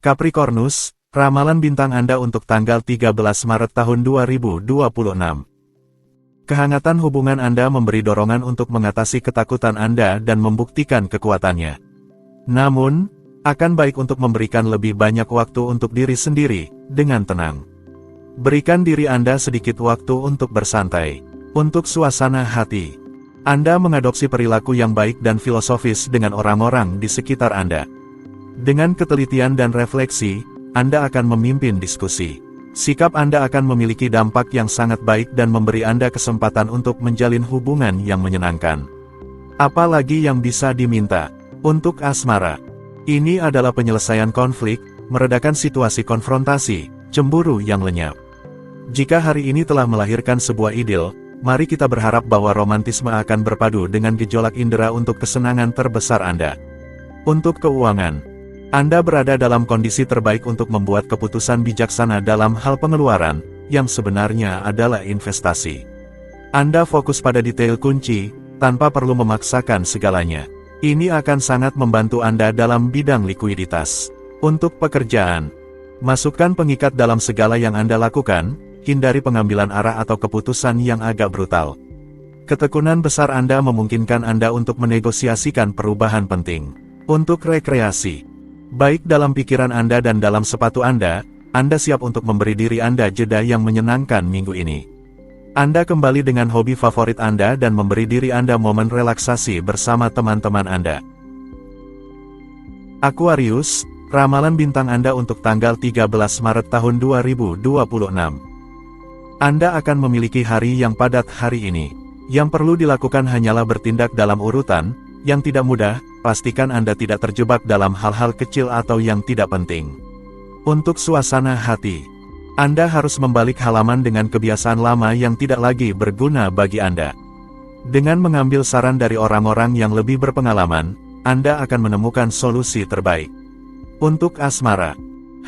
Capricornus, ramalan bintang Anda untuk tanggal 13 Maret tahun 2026. Kehangatan hubungan Anda memberi dorongan untuk mengatasi ketakutan Anda dan membuktikan kekuatannya. Namun, akan baik untuk memberikan lebih banyak waktu untuk diri sendiri, dengan tenang. Berikan diri Anda sedikit waktu untuk bersantai. Untuk suasana hati, Anda mengadopsi perilaku yang baik dan filosofis dengan orang-orang di sekitar Anda. Dengan ketelitian dan refleksi, Anda akan memimpin diskusi. Sikap Anda akan memiliki dampak yang sangat baik dan memberi Anda kesempatan untuk menjalin hubungan yang menyenangkan. Apalagi yang bisa diminta? Untuk asmara, ini adalah penyelesaian konflik, meredakan situasi konfrontasi, cemburu yang lenyap. Jika hari ini telah melahirkan sebuah idil, mari kita berharap bahwa romantisme akan berpadu dengan gejolak indera untuk kesenangan terbesar Anda. Untuk keuangan, Anda berada dalam kondisi terbaik untuk membuat keputusan bijaksana dalam hal pengeluaran, yang sebenarnya adalah investasi. Anda fokus pada detail kunci, tanpa perlu memaksakan segalanya. Ini akan sangat membantu Anda dalam bidang likuiditas. Untuk pekerjaan, masukkan pengikat dalam segala yang Anda lakukan, hindari pengambilan arah atau keputusan yang agak brutal. Ketekunan besar Anda memungkinkan Anda untuk menegosiasikan perubahan penting. Untuk rekreasi, baik dalam pikiran Anda dan dalam sepatu Anda siap untuk memberi diri Anda jeda yang menyenangkan minggu ini. Anda kembali dengan hobi favorit Anda dan memberi diri Anda momen relaksasi bersama teman-teman Anda. Aquarius, ramalan bintang Anda untuk tanggal 13 Maret tahun 2026. Anda akan memiliki hari yang padat hari ini. Yang perlu dilakukan hanyalah bertindak dalam urutan, yang tidak mudah, pastikan Anda tidak terjebak dalam hal-hal kecil atau yang tidak penting. Untuk suasana hati, Anda harus membalik halaman dengan kebiasaan lama yang tidak lagi berguna bagi Anda. Dengan mengambil saran dari orang-orang yang lebih berpengalaman, Anda akan menemukan solusi terbaik. Untuk asmara,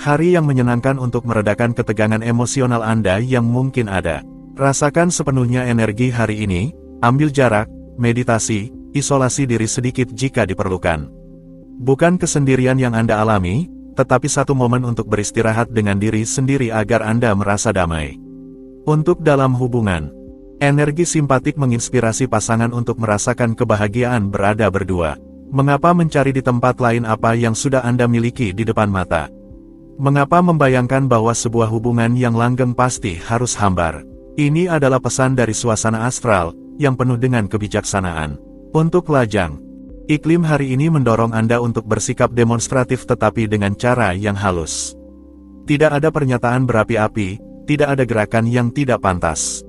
hari yang menyenangkan untuk meredakan ketegangan emosional Anda yang mungkin ada. Rasakan sepenuhnya energi hari ini, ambil jarak, meditasi, isolasi diri sedikit jika diperlukan. Bukan kesendirian yang Anda alami, tetapi satu momen untuk beristirahat dengan diri sendiri agar Anda merasa damai. Untuk dalam hubungan, energi simpatik menginspirasi pasangan untuk merasakan kebahagiaan berada berdua. Mengapa mencari di tempat lain apa yang sudah Anda miliki di depan mata? Mengapa membayangkan bahwa sebuah hubungan yang langgeng pasti harus hambar? Ini adalah pesan dari suasana astral, yang penuh dengan kebijaksanaan. Untuk lajang, iklim hari ini mendorong Anda untuk bersikap demonstratif tetapi dengan cara yang halus. Tidak ada pernyataan berapi-api, tidak ada gerakan yang tidak pantas.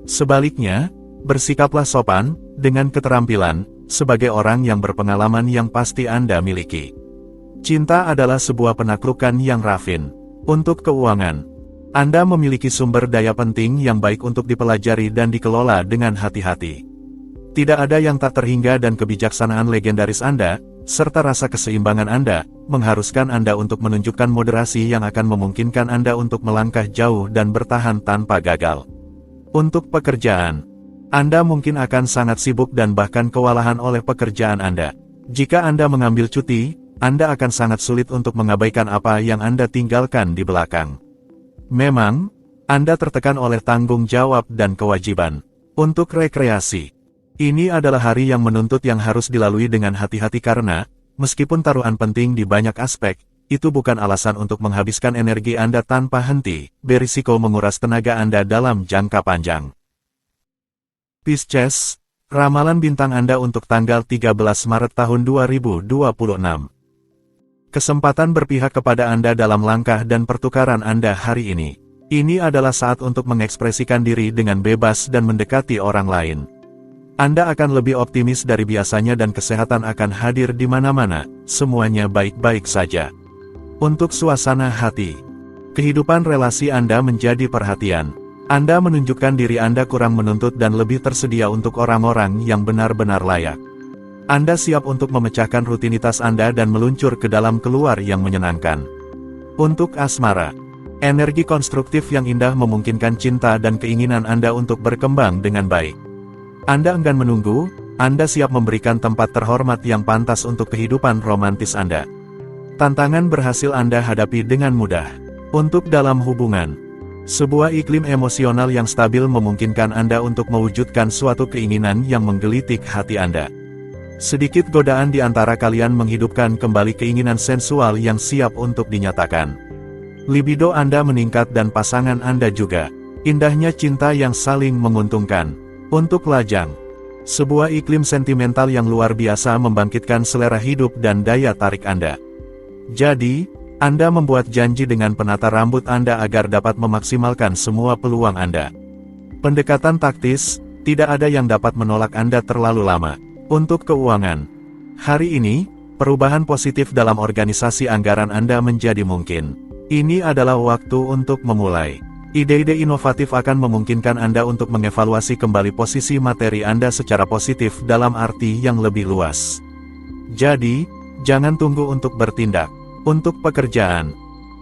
Sebaliknya, bersikaplah sopan, dengan keterampilan, sebagai orang yang berpengalaman yang pasti Anda miliki. Cinta adalah sebuah penaklukan yang rafin. Untuk keuangan, Anda memiliki sumber daya penting yang baik untuk dipelajari dan dikelola dengan hati-hati. Tidak ada yang tak terhingga dan kebijaksanaan legendaris Anda, serta rasa keseimbangan Anda, mengharuskan Anda untuk menunjukkan moderasi yang akan memungkinkan Anda untuk melangkah jauh dan bertahan tanpa gagal. Untuk pekerjaan, Anda mungkin akan sangat sibuk dan bahkan kewalahan oleh pekerjaan Anda. Jika Anda mengambil cuti, Anda akan sangat sulit untuk mengabaikan apa yang Anda tinggalkan di belakang. Memang, Anda tertekan oleh tanggung jawab dan kewajiban. Untuk rekreasi, ini adalah hari yang menuntut yang harus dilalui dengan hati-hati karena, meskipun taruhan penting di banyak aspek, itu bukan alasan untuk menghabiskan energi Anda tanpa henti, berisiko menguras tenaga Anda dalam jangka panjang. Pisces, ramalan bintang Anda untuk tanggal 13 Maret tahun 2026. Kesempatan berpihak kepada Anda dalam langkah dan pertukaran Anda hari ini. Ini adalah saat untuk mengekspresikan diri dengan bebas dan mendekati orang lain. Anda akan lebih optimis dari biasanya dan kesehatan akan hadir di mana-mana, semuanya baik-baik saja. Untuk suasana hati, kehidupan relasi Anda menjadi perhatian. Anda menunjukkan diri Anda kurang menuntut dan lebih tersedia untuk orang-orang yang benar-benar layak. Anda siap untuk memecahkan rutinitas Anda dan meluncur ke dalam keluar yang menyenangkan. Untuk asmara, energi konstruktif yang indah memungkinkan cinta dan keinginan Anda untuk berkembang dengan baik. Anda enggan menunggu, Anda siap memberikan tempat terhormat yang pantas untuk kehidupan romantis Anda. Tantangan berhasil Anda hadapi dengan mudah. Untuk dalam hubungan, sebuah iklim emosional yang stabil memungkinkan Anda untuk mewujudkan suatu keinginan yang menggelitik hati Anda. Sedikit godaan di antara kalian menghidupkan kembali keinginan sensual yang siap untuk dinyatakan. Libido Anda meningkat dan pasangan Anda juga. Indahnya cinta yang saling menguntungkan. Untuk lajang, sebuah iklim sentimental yang luar biasa membangkitkan selera hidup dan daya tarik Anda. Jadi, Anda membuat janji dengan penata rambut Anda agar dapat memaksimalkan semua peluang Anda. Pendekatan taktis, tidak ada yang dapat menolak Anda terlalu lama. Untuk keuangan, hari ini, perubahan positif dalam organisasi anggaran Anda menjadi mungkin. Ini adalah waktu untuk memulai. Ide-ide inovatif akan memungkinkan Anda untuk mengevaluasi kembali posisi materi Anda secara positif dalam arti yang lebih luas. Jadi, jangan tunggu untuk bertindak. Untuk pekerjaan,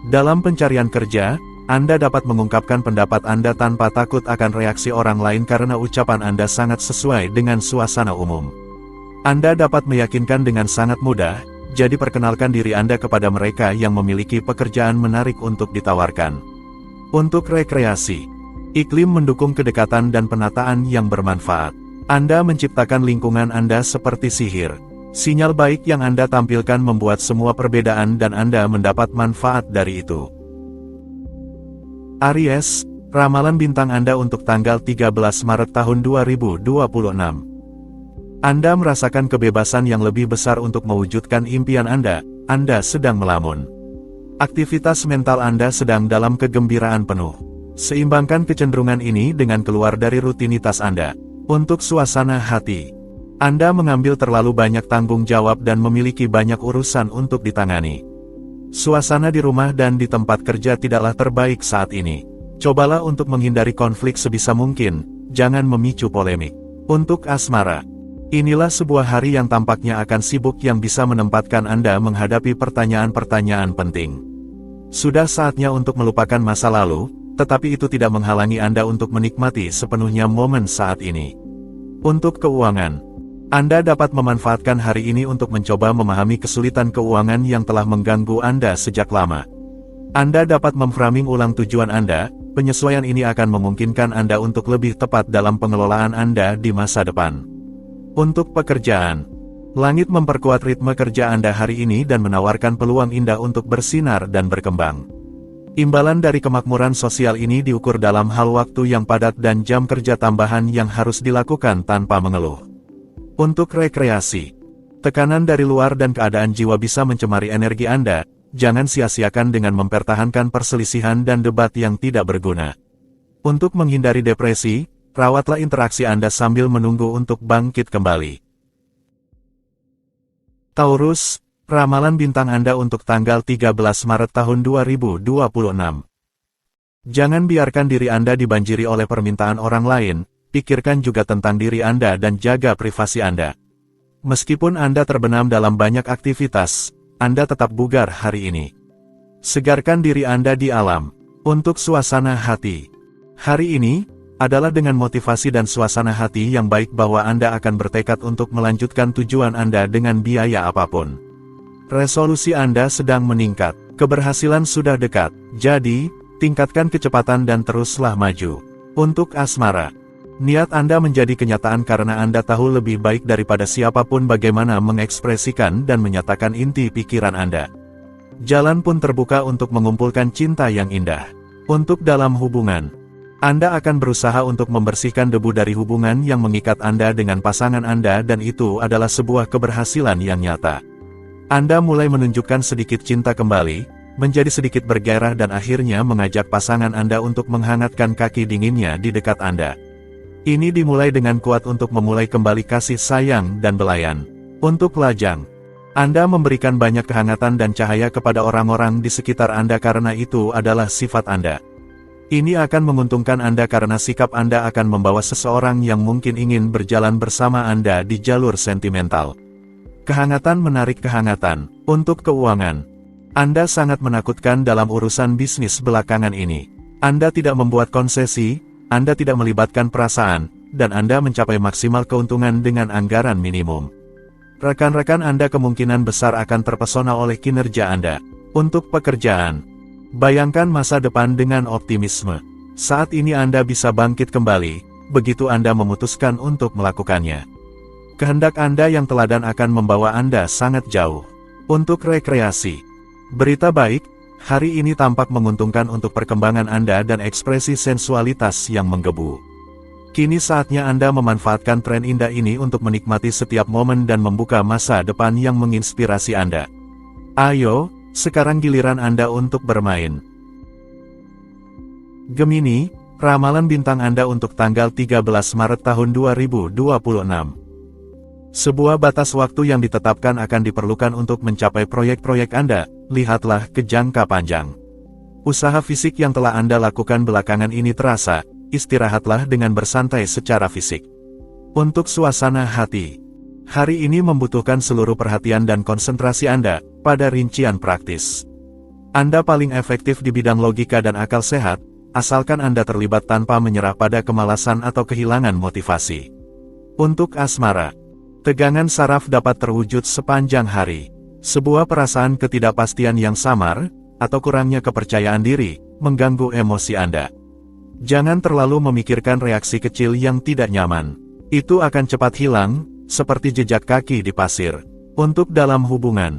dalam pencarian kerja, Anda dapat mengungkapkan pendapat Anda tanpa takut akan reaksi orang lain karena ucapan Anda sangat sesuai dengan suasana umum. Anda dapat meyakinkan dengan sangat mudah, jadi perkenalkan diri Anda kepada mereka yang memiliki pekerjaan menarik untuk ditawarkan. Untuk rekreasi, iklim mendukung kedekatan dan penataan yang bermanfaat. Anda menciptakan lingkungan Anda seperti sihir. Sinyal baik yang Anda tampilkan membuat semua perbedaan dan Anda mendapat manfaat dari itu. Aries, ramalan bintang Anda untuk tanggal 13 Maret tahun 2026. Anda merasakan kebebasan yang lebih besar untuk mewujudkan impian Anda sedang melamun. Aktivitas mental Anda sedang dalam kegembiraan penuh. Seimbangkan kecenderungan ini dengan keluar dari rutinitas Anda. Untuk suasana hati, Anda mengambil terlalu banyak tanggung jawab dan memiliki banyak urusan untuk ditangani. Suasana di rumah dan di tempat kerja tidaklah terbaik saat ini. Cobalah untuk menghindari konflik sebisa mungkin, jangan memicu polemik. Untuk asmara, inilah sebuah hari yang tampaknya akan sibuk yang bisa menempatkan Anda menghadapi pertanyaan-pertanyaan penting. Sudah saatnya untuk melupakan masa lalu, tetapi itu tidak menghalangi Anda untuk menikmati sepenuhnya momen saat ini. Untuk keuangan, Anda dapat memanfaatkan hari ini untuk mencoba memahami kesulitan keuangan yang telah mengganggu Anda sejak lama. Anda dapat memframing ulang tujuan Anda, penyesuaian ini akan memungkinkan Anda untuk lebih tepat dalam pengelolaan Anda di masa depan. Untuk pekerjaan, langit memperkuat ritme kerja Anda hari ini dan menawarkan peluang indah untuk bersinar dan berkembang. Imbalan dari kemakmuran sosial ini diukur dalam hal waktu yang padat dan jam kerja tambahan yang harus dilakukan tanpa mengeluh. Untuk rekreasi, tekanan dari luar dan keadaan jiwa bisa mencemari energi Anda, jangan sia-siakan dengan mempertahankan perselisihan dan debat yang tidak berguna. Untuk menghindari depresi, rawatlah interaksi Anda sambil menunggu untuk bangkit kembali. Taurus, ramalan bintang Anda untuk tanggal 13 Maret tahun 2026. Jangan biarkan diri Anda dibanjiri oleh permintaan orang lain, pikirkan juga tentang diri Anda dan jaga privasi Anda. Meskipun Anda terbenam dalam banyak aktivitas, Anda tetap bugar hari ini. Segarkan diri Anda di alam. Untuk suasana hati, hari ini adalah dengan motivasi dan suasana hati yang baik bahwa Anda akan bertekad untuk melanjutkan tujuan Anda dengan biaya apapun. Resolusi Anda sedang meningkat, keberhasilan sudah dekat, jadi, tingkatkan kecepatan dan teruslah maju. Untuk asmara, niat Anda menjadi kenyataan karena Anda tahu lebih baik daripada siapapun bagaimana mengekspresikan dan menyatakan inti pikiran Anda. Jalan pun terbuka untuk mengumpulkan cinta yang indah. Untuk dalam hubungan, Anda akan berusaha untuk membersihkan debu dari hubungan yang mengikat Anda dengan pasangan Anda dan itu adalah sebuah keberhasilan yang nyata. Anda mulai menunjukkan sedikit cinta kembali, menjadi sedikit bergairah dan akhirnya mengajak pasangan Anda untuk menghangatkan kaki dinginnya di dekat Anda. Ini dimulai dengan kuat untuk memulai kembali kasih sayang dan belayan. Untuk lajang, Anda memberikan banyak kehangatan dan cahaya kepada orang-orang di sekitar Anda karena itu adalah sifat Anda. Ini akan menguntungkan Anda karena sikap Anda akan membawa seseorang yang mungkin ingin berjalan bersama Anda di jalur sentimental. Kehangatan menarik kehangatan. Untuk keuangan, Anda sangat menakutkan dalam urusan bisnis belakangan ini. Anda tidak membuat konsesi, Anda tidak melibatkan perasaan, dan Anda mencapai maksimal keuntungan dengan anggaran minimum. Rekan-rekan Anda kemungkinan besar akan terpesona oleh kinerja Anda. Untuk pekerjaan, bayangkan masa depan dengan optimisme. Saat ini Anda bisa bangkit kembali, begitu Anda memutuskan untuk melakukannya. Kehendak Anda yang teladan akan membawa Anda sangat jauh. Untuk rekreasi, berita baik, hari ini tampak menguntungkan untuk perkembangan Anda dan ekspresi sensualitas yang menggebu. Kini saatnya Anda memanfaatkan tren indah ini untuk menikmati setiap momen dan membuka masa depan yang menginspirasi Anda. Ayo, sekarang giliran Anda untuk bermain. Gemini, ramalan bintang Anda untuk tanggal 13 Maret tahun 2026. Sebuah batas waktu yang ditetapkan akan diperlukan untuk mencapai proyek-proyek Anda, lihatlah ke jangka panjang. Usaha fisik yang telah Anda lakukan belakangan ini terasa, istirahatlah dengan bersantai secara fisik. Untuk suasana hati, hari ini membutuhkan seluruh perhatian dan konsentrasi Anda pada rincian praktis. Anda paling efektif di bidang logika dan akal sehat, asalkan Anda terlibat tanpa menyerah pada kemalasan atau kehilangan motivasi. Untuk asmara, tegangan saraf dapat terwujud sepanjang hari. Sebuah perasaan ketidakpastian yang samar, atau kurangnya kepercayaan diri, mengganggu emosi Anda. Jangan terlalu memikirkan reaksi kecil yang tidak nyaman. Itu akan cepat hilang, seperti jejak kaki di pasir. Untuk dalam hubungan,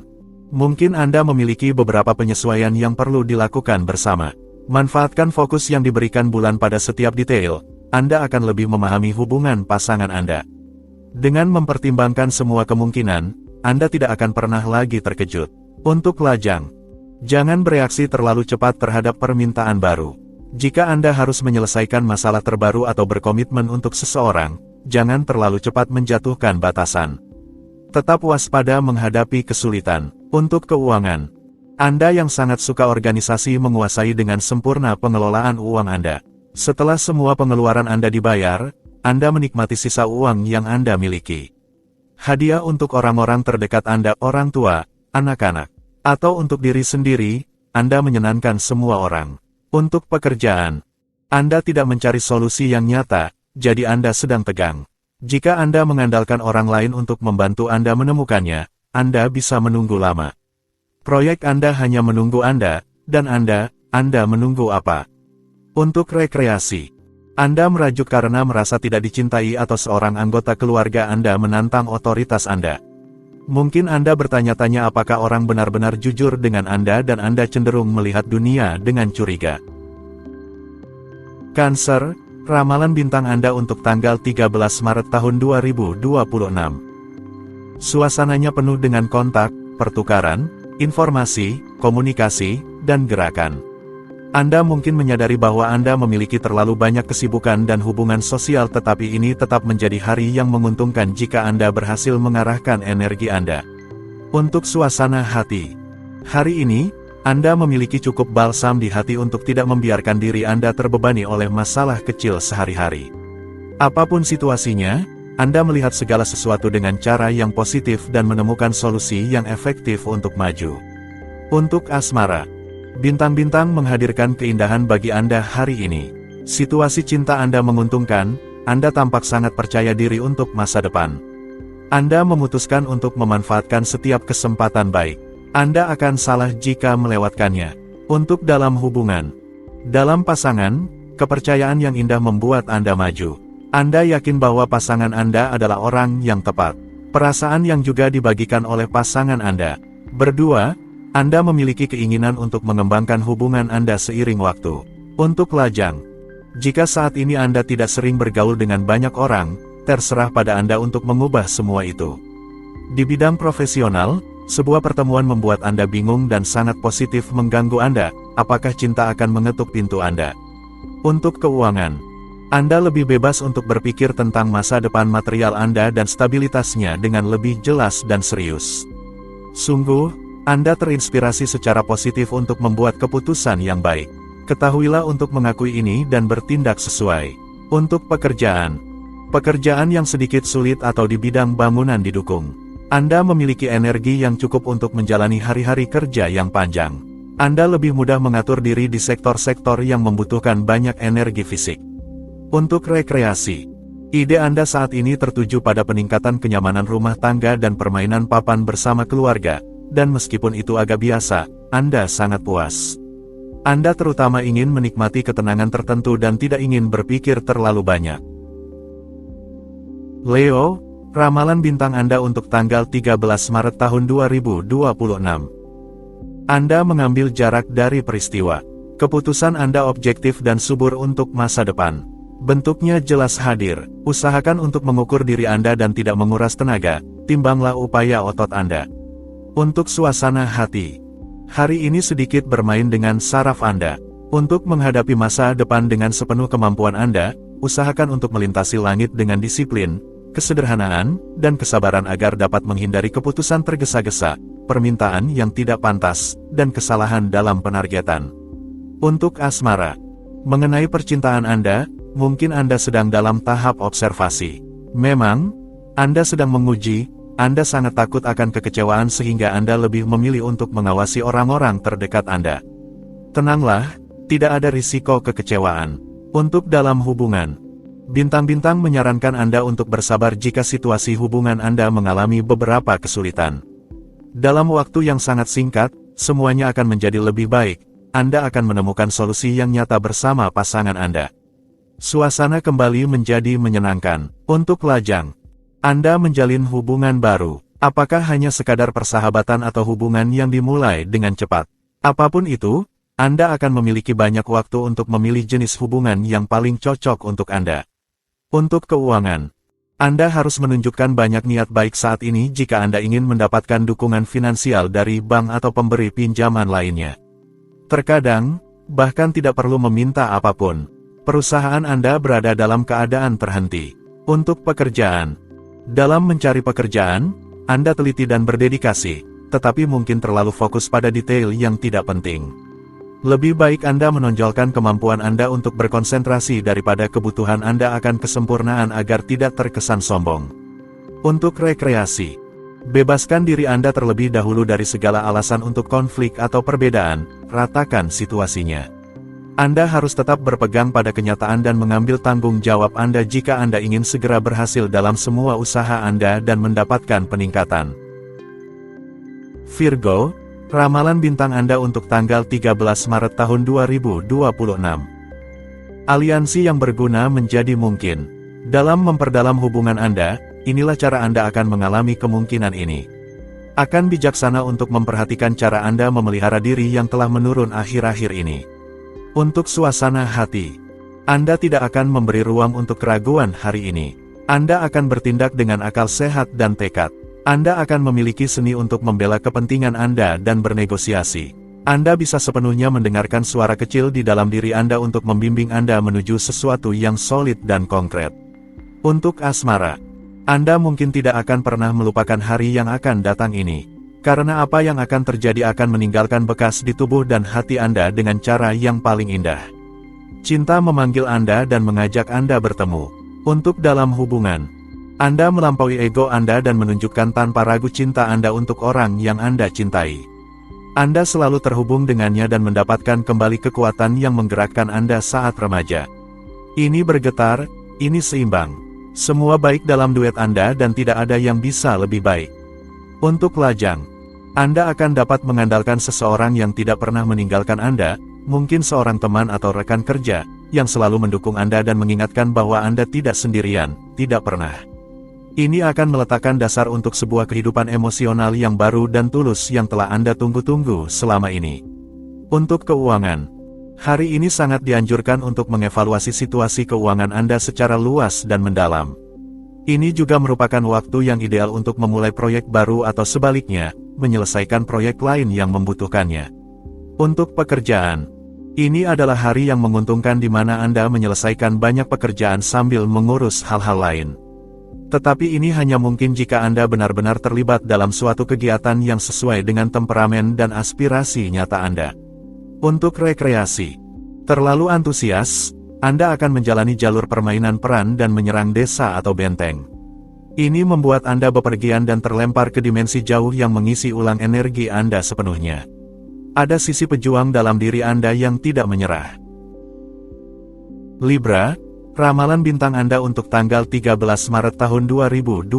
mungkin Anda memiliki beberapa penyesuaian yang perlu dilakukan bersama. Manfaatkan fokus yang diberikan bulan pada setiap detail, Anda akan lebih memahami hubungan pasangan Anda. Dengan mempertimbangkan semua kemungkinan, Anda tidak akan pernah lagi terkejut. Untuk lajang, jangan bereaksi terlalu cepat terhadap permintaan baru. Jika Anda harus menyelesaikan masalah terbaru atau berkomitmen untuk seseorang, jangan terlalu cepat menjatuhkan batasan. Tetap waspada menghadapi kesulitan. Untuk keuangan, Anda yang sangat suka organisasi menguasai dengan sempurna pengelolaan uang Anda. Setelah semua pengeluaran Anda dibayar, Anda menikmati sisa uang yang Anda miliki. Hadiah untuk orang-orang terdekat Anda, orang tua, anak-anak, atau untuk diri sendiri, Anda menyenangkan semua orang. Untuk pekerjaan, Anda tidak mencari solusi yang nyata, jadi Anda sedang tegang. Jika Anda mengandalkan orang lain untuk membantu Anda menemukannya, Anda bisa menunggu lama. Proyek Anda hanya menunggu Anda, dan Anda menunggu apa? Untuk rekreasi, Anda merajuk karena merasa tidak dicintai atau seorang anggota keluarga Anda menantang otoritas Anda. Mungkin Anda bertanya-tanya apakah orang benar-benar jujur dengan Anda dan Anda cenderung melihat dunia dengan curiga. Cancer, ramalan bintang Anda untuk tanggal 13 Maret tahun 2026. Suasananya penuh dengan kontak, pertukaran, informasi, komunikasi, dan gerakan. Anda mungkin menyadari bahwa Anda memiliki terlalu banyak kesibukan dan hubungan sosial, tetapi ini tetap menjadi hari yang menguntungkan jika Anda berhasil mengarahkan energi Anda. Untuk suasana hati, hari ini, Anda memiliki cukup balsam di hati untuk tidak membiarkan diri Anda terbebani oleh masalah kecil sehari-hari. Apapun situasinya, Anda melihat segala sesuatu dengan cara yang positif dan menemukan solusi yang efektif untuk maju. Untuk asmara, bintang-bintang menghadirkan keindahan bagi Anda hari ini. Situasi cinta Anda menguntungkan, Anda tampak sangat percaya diri untuk masa depan. Anda memutuskan untuk memanfaatkan setiap kesempatan baik. Anda akan salah jika melewatkannya. Untuk dalam hubungan, dalam pasangan, kepercayaan yang indah membuat Anda maju. Anda yakin bahwa pasangan Anda adalah orang yang tepat. Perasaan yang juga dibagikan oleh pasangan Anda. Berdua, Anda memiliki keinginan untuk mengembangkan hubungan Anda seiring waktu. Untuk lajang, jika saat ini Anda tidak sering bergaul dengan banyak orang, terserah pada Anda untuk mengubah semua itu. Di bidang profesional, sebuah pertemuan membuat Anda bingung dan sangat positif mengganggu Anda, apakah cinta akan mengetuk pintu Anda? Untuk keuangan, Anda lebih bebas untuk berpikir tentang masa depan material Anda dan stabilitasnya dengan lebih jelas dan serius. Sungguh, Anda terinspirasi secara positif untuk membuat keputusan yang baik. Ketahuilah untuk mengakui ini dan bertindak sesuai. Untuk pekerjaan, pekerjaan yang sedikit sulit atau di bidang bangunan didukung. Anda memiliki energi yang cukup untuk menjalani hari-hari kerja yang panjang. Anda lebih mudah mengatur diri di sektor-sektor yang membutuhkan banyak energi fisik. Untuk rekreasi, Ide Anda saat ini tertuju pada peningkatan kenyamanan rumah tangga dan permainan papan bersama keluarga, dan meskipun itu agak biasa, Anda sangat puas. Anda terutama ingin menikmati ketenangan tertentu dan tidak ingin berpikir terlalu banyak. Leo, ramalan bintang Anda untuk tanggal 13 Maret tahun 2026. Anda mengambil jarak dari peristiwa. Keputusan Anda objektif dan subur untuk masa depan. Bentuknya jelas hadir. Usahakan untuk mengukur diri Anda dan tidak menguras tenaga. Timbanglah upaya otot Anda. Untuk suasana hati, hari ini sedikit bermain dengan saraf Anda. Untuk menghadapi masa depan dengan sepenuh kemampuan Anda, usahakan untuk melintasi langit dengan disiplin, kesederhanaan, dan kesabaran agar dapat menghindari keputusan tergesa-gesa, permintaan yang tidak pantas, dan kesalahan dalam penargetan. Untuk asmara, mengenai percintaan Anda, mungkin Anda sedang dalam tahap observasi. Memang, Anda sedang menguji, Anda sangat takut akan kekecewaan sehingga Anda lebih memilih untuk mengawasi orang-orang terdekat Anda. Tenanglah, tidak ada risiko kekecewaan. Untuk dalam hubungan, bintang-bintang menyarankan Anda untuk bersabar jika situasi hubungan Anda mengalami beberapa kesulitan. Dalam waktu yang sangat singkat, semuanya akan menjadi lebih baik. Anda akan menemukan solusi yang nyata bersama pasangan Anda. Suasana kembali menjadi menyenangkan. Untuk lajang, Anda menjalin hubungan baru. Apakah hanya sekadar persahabatan atau hubungan yang dimulai dengan cepat? Apapun itu, Anda akan memiliki banyak waktu untuk memilih jenis hubungan yang paling cocok untuk Anda. Untuk keuangan, Anda harus menunjukkan banyak niat baik saat ini jika Anda ingin mendapatkan dukungan finansial dari bank atau pemberi pinjaman lainnya. Terkadang, bahkan tidak perlu meminta apapun. Perusahaan Anda berada dalam keadaan terhenti. Untuk pekerjaan, dalam mencari pekerjaan, Anda teliti dan berdedikasi, tetapi mungkin terlalu fokus pada detail yang tidak penting. Lebih baik Anda menonjolkan kemampuan Anda untuk berkonsentrasi daripada kebutuhan Anda akan kesempurnaan agar tidak terkesan sombong. Untuk rekreasi, bebaskan diri Anda terlebih dahulu dari segala alasan untuk konflik atau perbedaan, ratakan situasinya. Anda harus tetap berpegang pada kenyataan dan mengambil tanggung jawab Anda jika Anda ingin segera berhasil dalam semua usaha Anda dan mendapatkan peningkatan. Virgo, ramalan bintang Anda untuk tanggal 13 Maret tahun 2026. Aliansi yang berguna menjadi mungkin. Dalam memperdalam hubungan Anda, inilah cara Anda akan mengalami kemungkinan ini. Akan bijaksana untuk memperhatikan cara Anda memelihara diri yang telah menurun akhir-akhir ini. Untuk suasana hati, Anda tidak akan memberi ruang untuk keraguan hari ini. Anda akan bertindak dengan akal sehat dan tekad. Anda akan memiliki seni untuk membela kepentingan Anda dan bernegosiasi. Anda bisa sepenuhnya mendengarkan suara kecil di dalam diri Anda untuk membimbing Anda menuju sesuatu yang solid dan konkret. Untuk asmara, Anda mungkin tidak akan pernah melupakan hari yang akan datang ini. Karena apa yang akan terjadi akan meninggalkan bekas di tubuh dan hati Anda dengan cara yang paling indah. Cinta memanggil Anda dan mengajak Anda bertemu. Untuk dalam hubungan, Anda melampaui ego Anda dan menunjukkan tanpa ragu cinta Anda untuk orang yang Anda cintai. Anda selalu terhubung dengannya dan mendapatkan kembali kekuatan yang menggerakkan Anda saat remaja. Ini bergetar, ini seimbang. Semua baik dalam duet Anda dan tidak ada yang bisa lebih baik. Untuk lajang, Anda akan dapat mengandalkan seseorang yang tidak pernah meninggalkan Anda, mungkin seorang teman atau rekan kerja, yang selalu mendukung Anda dan mengingatkan bahwa Anda tidak sendirian, tidak pernah. Ini akan meletakkan dasar untuk sebuah kehidupan emosional yang baru dan tulus yang telah Anda tunggu-tunggu selama ini. Untuk keuangan, hari ini sangat dianjurkan untuk mengevaluasi situasi keuangan Anda secara luas dan mendalam. Ini juga merupakan waktu yang ideal untuk memulai proyek baru atau sebaliknya, menyelesaikan proyek lain yang membutuhkannya. Untuk pekerjaan, ini adalah hari yang menguntungkan di mana Anda menyelesaikan banyak pekerjaan sambil mengurus hal-hal lain. Tetapi ini hanya mungkin jika Anda benar-benar terlibat dalam suatu kegiatan yang sesuai dengan temperamen dan aspirasi nyata Anda. Untuk rekreasi, terlalu antusias, Anda akan menjalani jalur permainan peran dan menyerang desa atau benteng. Ini membuat Anda bepergian dan terlempar ke dimensi jauh yang mengisi ulang energi Anda sepenuhnya. Ada sisi pejuang dalam diri Anda yang tidak menyerah. Libra, Ramalan bintang Anda untuk tanggal 13 Maret tahun 2026.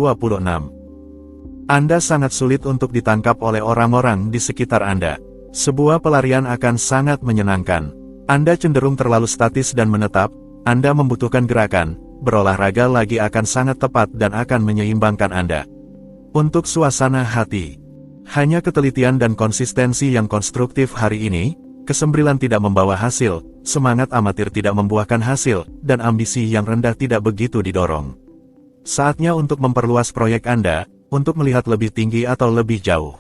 Anda sangat sulit untuk ditangkap oleh orang-orang di sekitar Anda. Sebuah pelarian akan sangat menyenangkan. Anda cenderung terlalu statis dan menetap, Anda membutuhkan gerakan, berolahraga lagi akan sangat tepat dan akan menyeimbangkan Anda. Untuk suasana hati, hanya ketelitian dan konsistensi yang konstruktif hari ini, kesembrilan tidak membawa hasil, semangat amatir tidak membuahkan hasil, dan ambisi yang rendah tidak begitu didorong. Saatnya untuk memperluas proyek Anda, untuk melihat lebih tinggi atau lebih jauh.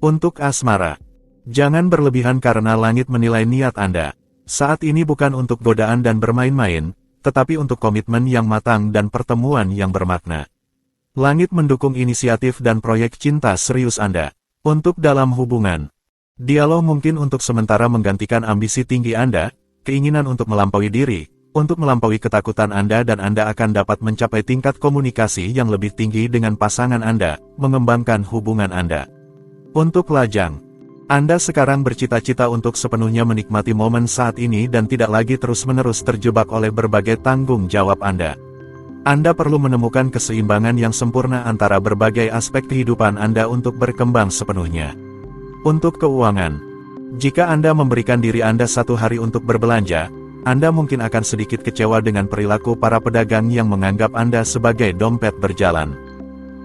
Untuk asmara, jangan berlebihan karena langit menilai niat Anda. Saat ini bukan untuk godaan dan bermain-main, tetapi untuk komitmen yang matang dan pertemuan yang bermakna. Langit mendukung inisiatif dan proyek cinta serius Anda. Untuk dalam hubungan, dialog mungkin untuk sementara menggantikan ambisi tinggi Anda, keinginan untuk melampaui diri, untuk melampaui ketakutan Anda dan Anda akan dapat mencapai tingkat komunikasi yang lebih tinggi dengan pasangan Anda, mengembangkan hubungan Anda. Untuk lajang, Anda sekarang bercita-cita untuk sepenuhnya menikmati momen saat ini dan tidak lagi terus-menerus terjebak oleh berbagai tanggung jawab Anda. Anda perlu menemukan keseimbangan yang sempurna antara berbagai aspek kehidupan Anda untuk berkembang sepenuhnya. Untuk keuangan, jika Anda memberikan diri Anda satu hari untuk berbelanja, Anda mungkin akan sedikit kecewa dengan perilaku para pedagang yang menganggap Anda sebagai dompet berjalan.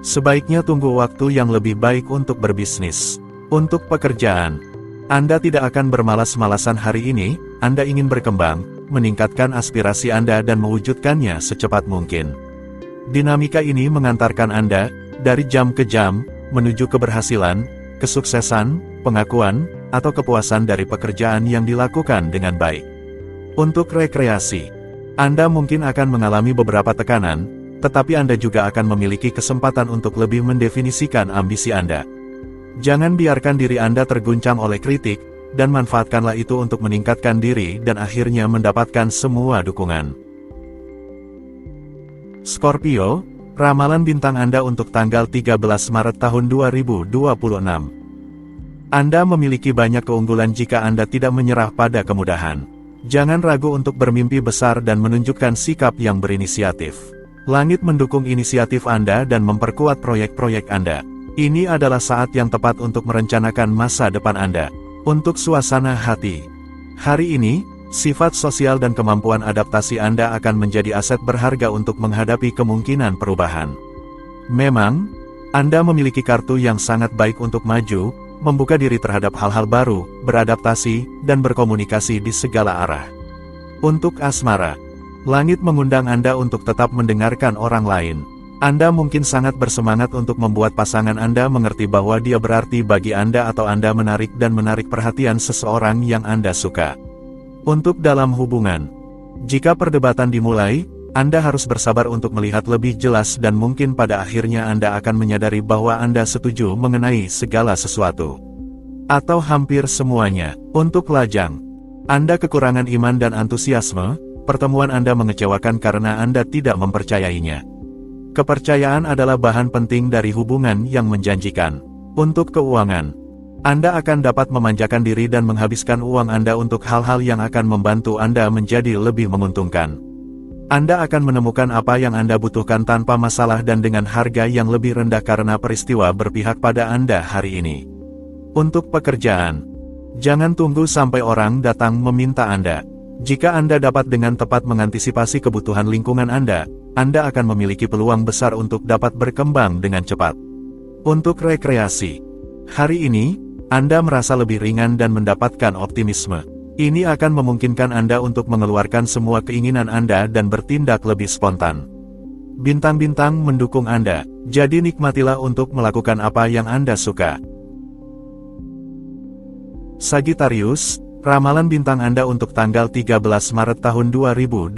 Sebaiknya tunggu waktu yang lebih baik untuk berbisnis. Untuk pekerjaan, Anda tidak akan bermalas-malasan hari ini, Anda ingin berkembang, meningkatkan aspirasi Anda dan mewujudkannya secepat mungkin. Dinamika ini mengantarkan Anda, dari jam ke jam, menuju keberhasilan, kesuksesan, pengakuan, atau kepuasan dari pekerjaan yang dilakukan dengan baik. Untuk rekreasi, Anda mungkin akan mengalami beberapa tekanan, tetapi Anda juga akan memiliki kesempatan untuk lebih mendefinisikan ambisi Anda. Jangan biarkan diri Anda terguncang oleh kritik, dan manfaatkanlah itu untuk meningkatkan diri dan akhirnya mendapatkan semua dukungan. Scorpio, ramalan bintang Anda untuk tanggal 13 Maret tahun 2026. Anda memiliki banyak keunggulan jika Anda tidak menyerah pada kemudahan. Jangan ragu untuk bermimpi besar dan menunjukkan sikap yang berinisiatif. Langit mendukung inisiatif Anda dan memperkuat proyek-proyek Anda. Ini adalah saat yang tepat untuk merencanakan masa depan Anda. Untuk suasana hati, hari ini, sifat sosial dan kemampuan adaptasi Anda akan menjadi aset berharga untuk menghadapi kemungkinan perubahan. Memang, Anda memiliki kartu yang sangat baik untuk maju, membuka diri terhadap hal-hal baru, beradaptasi, dan berkomunikasi di segala arah. Untuk asmara, langit mengundang Anda untuk tetap mendengarkan orang lain. Anda mungkin sangat bersemangat untuk membuat pasangan Anda mengerti bahwa dia berarti bagi Anda atau Anda menarik perhatian seseorang yang Anda suka. Untuk dalam hubungan, jika perdebatan dimulai, Anda harus bersabar untuk melihat lebih jelas dan mungkin pada akhirnya Anda akan menyadari bahwa Anda setuju mengenai segala sesuatu. Atau hampir semuanya. Untuk lajang, Anda kekurangan iman dan antusiasme, pertemuan Anda mengecewakan karena Anda tidak mempercayainya. Kepercayaan adalah bahan penting dari hubungan yang menjanjikan. Untuk keuangan, Anda akan dapat memanjakan diri dan menghabiskan uang Anda untuk hal-hal yang akan membantu Anda menjadi lebih menguntungkan. Anda akan menemukan apa yang Anda butuhkan tanpa masalah dan dengan harga yang lebih rendah karena peristiwa berpihak pada Anda hari ini. Untuk pekerjaan, jangan tunggu sampai orang datang meminta Anda. Jika Anda dapat dengan tepat mengantisipasi kebutuhan lingkungan Anda akan memiliki peluang besar untuk dapat berkembang dengan cepat. Untuk rekreasi, hari ini, Anda merasa lebih ringan dan mendapatkan optimisme. Ini akan memungkinkan Anda untuk mengeluarkan semua keinginan Anda dan bertindak lebih spontan. Bintang-bintang mendukung Anda, jadi nikmatilah untuk melakukan apa yang Anda suka. Sagittarius, ramalan bintang Anda untuk tanggal 13 Maret tahun 2026.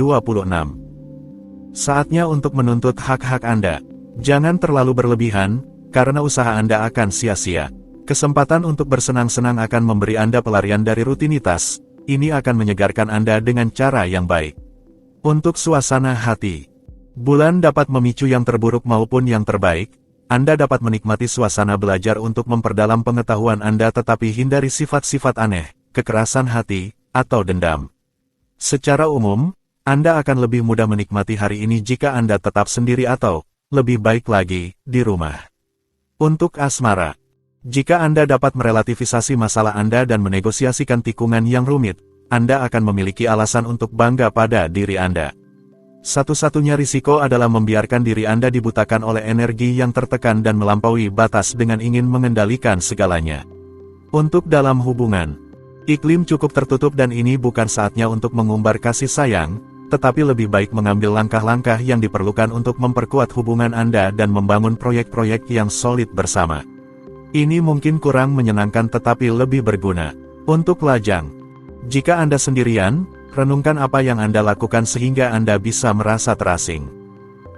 Saatnya untuk menuntut hak-hak Anda. Jangan terlalu berlebihan, karena usaha Anda akan sia-sia. Kesempatan untuk bersenang-senang akan memberi Anda pelarian dari rutinitas. Ini akan menyegarkan Anda dengan cara yang baik. Untuk suasana hati, bulan dapat memicu yang terburuk maupun yang terbaik. Anda dapat menikmati suasana belajar untuk memperdalam pengetahuan Anda tetapi hindari sifat-sifat aneh, kekerasan hati, atau dendam. Secara umum, Anda akan lebih mudah menikmati hari ini jika Anda tetap sendiri atau, lebih baik lagi, di rumah. Untuk asmara. Jika Anda dapat merelativisasi masalah Anda dan menegosiasikan tikungan yang rumit, Anda akan memiliki alasan untuk bangga pada diri Anda. Satu-satunya risiko adalah membiarkan diri Anda dibutakan oleh energi yang tertekan dan melampaui batas dengan ingin mengendalikan segalanya. Untuk dalam hubungan, iklim cukup tertutup dan ini bukan saatnya untuk mengumbar kasih sayang, tetapi lebih baik mengambil langkah-langkah yang diperlukan untuk memperkuat hubungan Anda dan membangun proyek-proyek yang solid bersama. Ini mungkin kurang menyenangkan tetapi lebih berguna. Untuk lajang, jika Anda sendirian, renungkan apa yang Anda lakukan sehingga Anda bisa merasa terasing.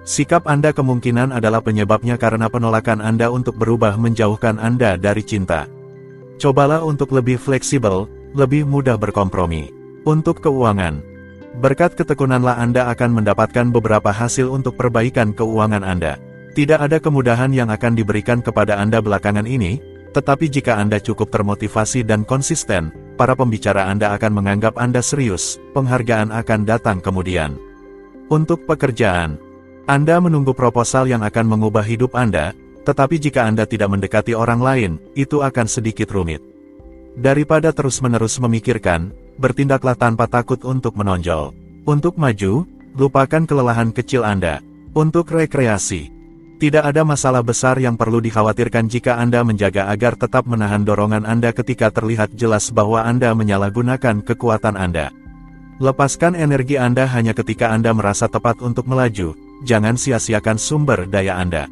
Sikap Anda kemungkinan adalah penyebabnya karena penolakan Anda untuk berubah menjauhkan Anda dari cinta. Cobalah untuk lebih fleksibel, lebih mudah berkompromi. Untuk keuangan, berkat ketekunanlah Anda akan mendapatkan beberapa hasil untuk perbaikan keuangan Anda. Tidak ada kemudahan yang akan diberikan kepada Anda belakangan ini, tetapi jika Anda cukup termotivasi dan konsisten, para pembicara Anda akan menganggap Anda serius, penghargaan akan datang kemudian. Untuk pekerjaan, Anda menunggu proposal yang akan mengubah hidup Anda, tetapi jika Anda tidak mendekati orang lain, itu akan sedikit rumit. Daripada terus-menerus memikirkan, bertindaklah tanpa takut untuk menonjol. Untuk maju, lupakan kelelahan kecil Anda. Untuk rekreasi, tidak ada masalah besar yang perlu dikhawatirkan jika Anda menjaga agar tetap menahan dorongan Anda ketika terlihat jelas bahwa Anda menyalahgunakan kekuatan Anda. Lepaskan energi Anda hanya ketika Anda merasa tepat untuk melaju, jangan sia-siakan sumber daya Anda.